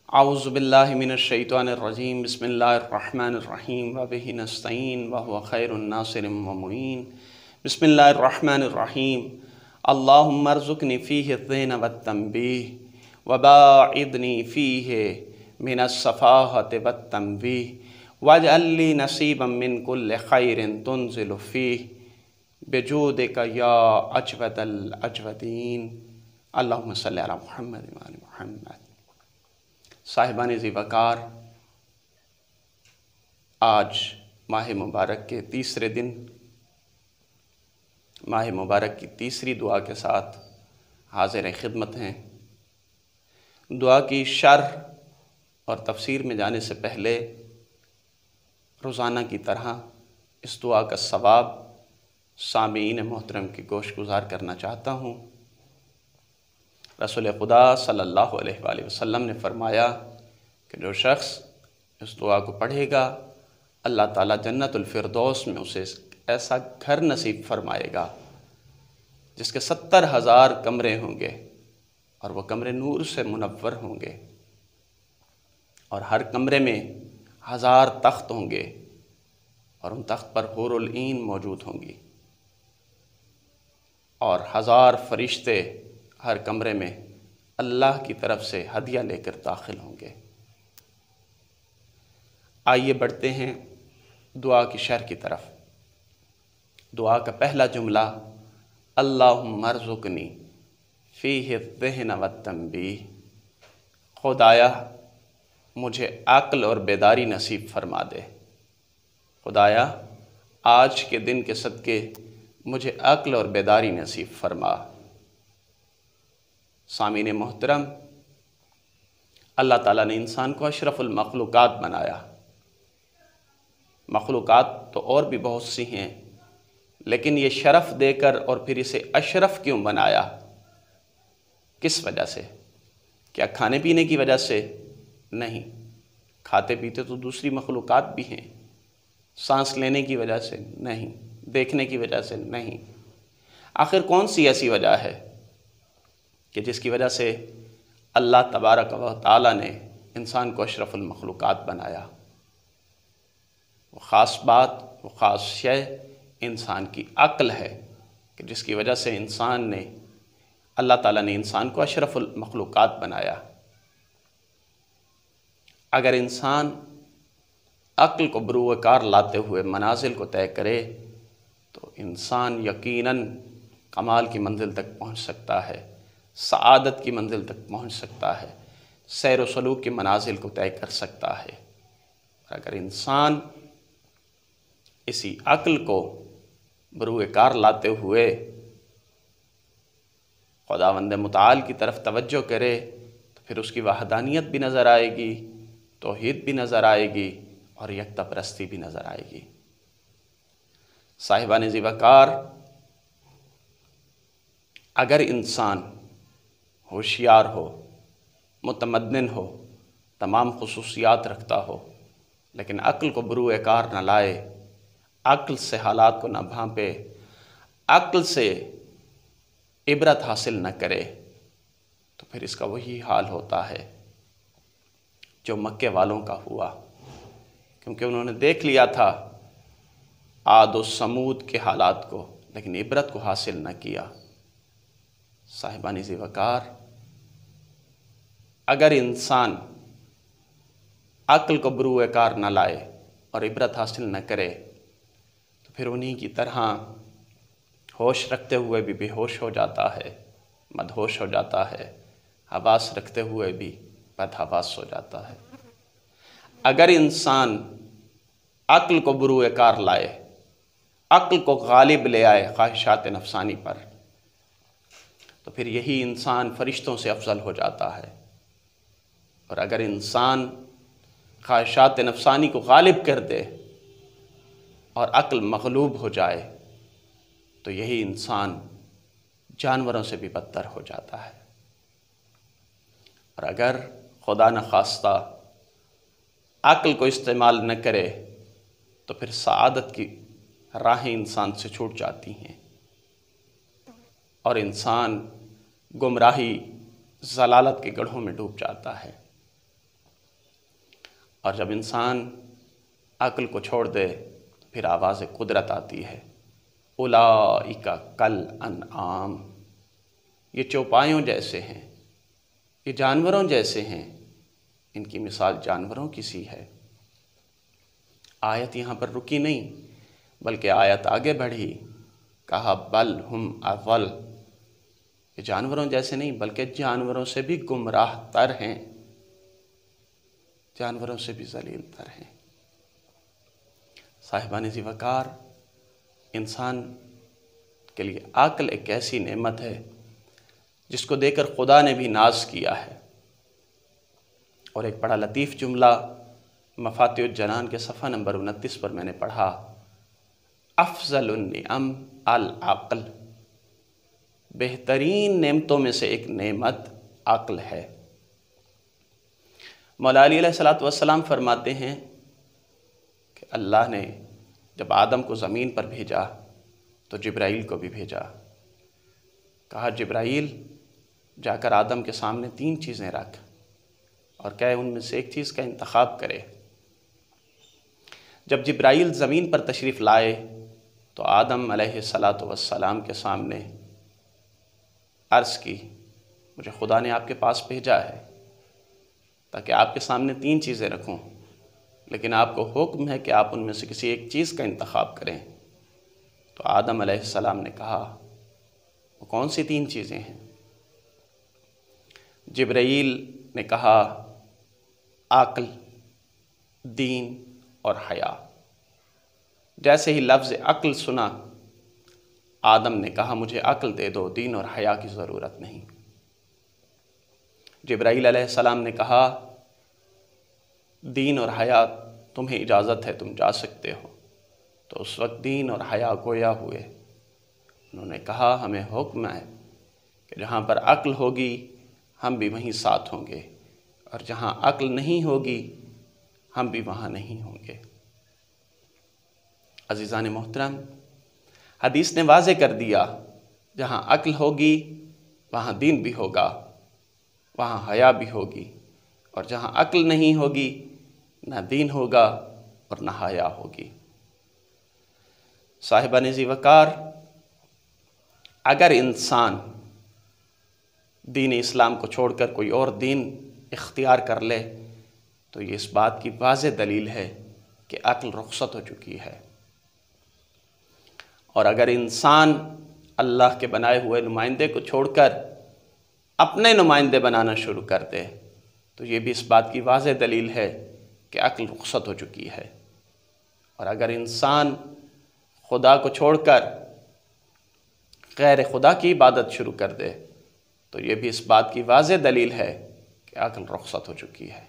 اعوذ باللہ من الشیطان الرجیم بسم اللہ الرحمن الرحیم وبہ نستعین وہو خیر الناصر ومعین بسم اللہ الرحمن الرحیم اللہم ارزقنی فیہ الذہن والتنبیہ وباعدنی فیہ من السفاہۃ والتنبیہ واجعل لی نصیبا من کل خیر تنزل فیہ بجودک یا اجود الاجودین اللہم صلی علی محمد وعلی محمد۔ صاحبان ذی وقار، آج ماہ مبارک کے تیسرے دن ماہ مبارک کی تیسری دعا کے ساتھ حاضر خدمت ہیں۔ دعا کی شرح اور تفسیر میں جانے سے پہلے روزانہ کی طرح اس دعا کا ثواب سامعین محترم کی گوش گزار کرنا چاہتا ہوں۔ رسول خدا صلی اللہ علیہ وآلہ وسلم نے فرمایا کہ جو شخص اس دعا کو پڑھے گا، اللہ تعالیٰ جنت الفردوس میں اسے ایسا گھر نصیب فرمائے گا جس کے 70,000 کمرے ہوں گے اور وہ کمرے نور سے منور ہوں گے، اور ہر کمرے میں 1000 تخت ہوں گے اور ان تخت پر حور العین موجود ہوں گی، اور 1000 فرشتے ہر کمرے میں اللہ کی طرف سے ہدیہ لے کر داخل ہوں گے۔ آئیے بڑھتے ہیں دعا کی شرح کی طرف۔ دعا کا پہلا جملہ اللہم ارزقنی فیہ الذہن والتنبیہ، خدایا مجھے عقل اور بیداری نصیب فرما دے۔ خدایا آج کے دن کے صدقے مجھے عقل اور بیداری نصیب فرما۔ سامعین محترم، اللہ تعالیٰ نے انسان کو اشرف المخلوقات بنایا۔ مخلوقات تو اور بھی بہت سی ہیں، لیکن یہ شرف دے کر اور پھر اسے اشرف کیوں بنایا؟ کس وجہ سے؟ کیا کھانے پینے کی وجہ سے؟ نہیں، کھاتے پیتے تو دوسری مخلوقات بھی ہیں۔ سانس لینے کی وجہ سے؟ نہیں۔ دیکھنے کی وجہ سے؟ نہیں۔ آخر کون سی ایسی وجہ ہے کہ جس کی وجہ سے اللہ تبارک و تعالیٰ نے انسان کو اشرف المخلوقات بنایا؟ وہ خاص بات، وہ خاص شے انسان کی عقل ہے کہ جس کی وجہ سے اللہ تعالیٰ نے انسان کو اشرف المخلوقات بنایا۔ اگر انسان عقل کو بروئے کار لاتے ہوئے منازل کو طے کرے تو انسان یقیناً کمال کی منزل تک پہنچ سکتا ہے، سعادت کی منزل تک پہنچ سکتا ہے، سیر و سلوک کی منازل کو طے کر سکتا ہے۔ اور اگر انسان اسی عقل کو بروئے کار لاتے ہوئے خداوند متعال کی طرف توجہ کرے تو پھر اس کی وحدانیت بھی نظر آئے گی، توحید بھی نظر آئے گی اور یکتا پرستی بھی نظر آئے گی۔ صاحبان ذی وقار، اگر انسان ہوشیار ہو، متمدن ہو، تمام خصوصیات رکھتا ہو، لیکن عقل کو بروئے کار نہ لائے، عقل سے حالات کو نہ بھانپے، عقل سے عبرت حاصل نہ کرے، تو پھر اس کا وہی حال ہوتا ہے جو مکے والوں کا ہوا، کیونکہ انہوں نے دیکھ لیا تھا عاد و سمود کے حالات کو، لیکن عبرت کو حاصل نہ کیا۔ صاحبان ذی وقار، اگر انسان عقل کو بروئے کار نہ لائے اور عبرت حاصل نہ کرے تو پھر انہی کی طرح ہوش رکھتے ہوئے بھی بے ہوش ہو جاتا ہے، مدہوش ہو جاتا ہے، حواس رکھتے ہوئے بھی بدحواس ہو جاتا ہے۔ اگر انسان عقل کو بروئے کار لائے، عقل کو غالب لے آئے خواہشات نفسانی پر، تو پھر یہی انسان فرشتوں سے افضل ہو جاتا ہے۔ اور اگر انسان خواہشات نفسانی کو غالب کر دے اور عقل مغلوب ہو جائے تو یہی انسان جانوروں سے بھی بدتر ہو جاتا ہے۔ اور اگر خدا نخواستہ عقل کو استعمال نہ کرے تو پھر سعادت کی راہیں انسان سے چھوٹ جاتی ہیں اور انسان گمراہی ضلالت کے گڑھوں میں ڈوب جاتا ہے۔ اور جب انسان عقل کو چھوڑ دے تو پھر آواز قدرت آتی ہے، اولئک کالانعام، یہ چوپایوں جیسے ہیں، یہ جانوروں جیسے ہیں، ان کی مثال جانوروں کی سی ہے۔ آیت یہاں پر رکی نہیں، بلکہ آیت آگے بڑھی، کہا بل ہم اضل، یہ جانوروں جیسے نہیں بلکہ جانوروں سے بھی گمراہ تر ہیں، جانوروں سے بھی ذلیل تر ہیں۔ صاحبان ذی وقار، انسان کے لیے عقل ایک ایسی نعمت ہے جس کو دے کر خدا نے بھی ناز کیا ہے۔ اور ایک بڑا لطیف جملہ مفاتیح الجنان کے صفحہ نمبر 29 پر میں نے پڑھا، افضل النعم العقل، بہترین نعمتوں میں سے ایک نعمت عقل ہے۔ مولا علی علیہ السلام فرماتے ہیں کہ اللہ نے جب آدم کو زمین پر بھیجا تو جبرائیل کو بھی بھیجا، کہا جبرائیل جا کر آدم کے سامنے 3 چیزیں رکھ اور کہے ان میں سے ایک چیز کا انتخاب کرے۔ جب جبرائیل زمین پر تشریف لائے تو آدم علیہ السلام کے سامنے عرض کی، مجھے خدا نے آپ کے پاس بھیجا ہے تاکہ آپ کے سامنے 3 چیزیں رکھوں، لیکن آپ کو حکم ہے کہ آپ ان میں سے کسی ایک چیز کا انتخاب کریں۔ تو آدم علیہ السلام نے کہا وہ کون سی 3 چیزیں ہیں؟ جبرائیل نے کہا عقل، دین اور حیا۔ جیسے ہی لفظ عقل سنا، آدم نے کہا مجھے عقل دے دو، دین اور حیا کی ضرورت نہیں۔ جبرائیل علیہ السلام نے کہا دین اور حیا تمہیں اجازت ہے، تم جا سکتے ہو۔ تو اس وقت دین اور حیا گویا ہوئے، انہوں نے کہا ہمیں حکم ہے کہ جہاں پر عقل ہوگی ہم بھی وہیں ساتھ ہوں گے، اور جہاں عقل نہیں ہوگی ہم بھی وہاں نہیں ہوں گے۔ عزیزان محترم، حدیث نے واضح کر دیا جہاں عقل ہوگی وہاں دین بھی ہوگا، وہاں حیا بھی ہوگی، اور جہاں عقل نہیں ہوگی نہ دین ہوگا اور نہ حیا ہوگی۔ صاحبان ذی وقار، اگر انسان دین اسلام کو چھوڑ کر کوئی اور دین اختیار کر لے تو یہ اس بات کی واضح دلیل ہے کہ عقل رخصت ہو چکی ہے۔ اور اگر انسان اللہ کے بنائے ہوئے نمائندے کو چھوڑ کر اپنے نمائندے بنانا شروع کر دے تو یہ بھی اس بات کی واضح دلیل ہے کہ عقل رخصت ہو چکی ہے۔ اور اگر انسان خدا کو چھوڑ کر غیر خدا کی عبادت شروع کر دے تو یہ بھی اس بات کی واضح دلیل ہے کہ عقل رخصت ہو چکی ہے۔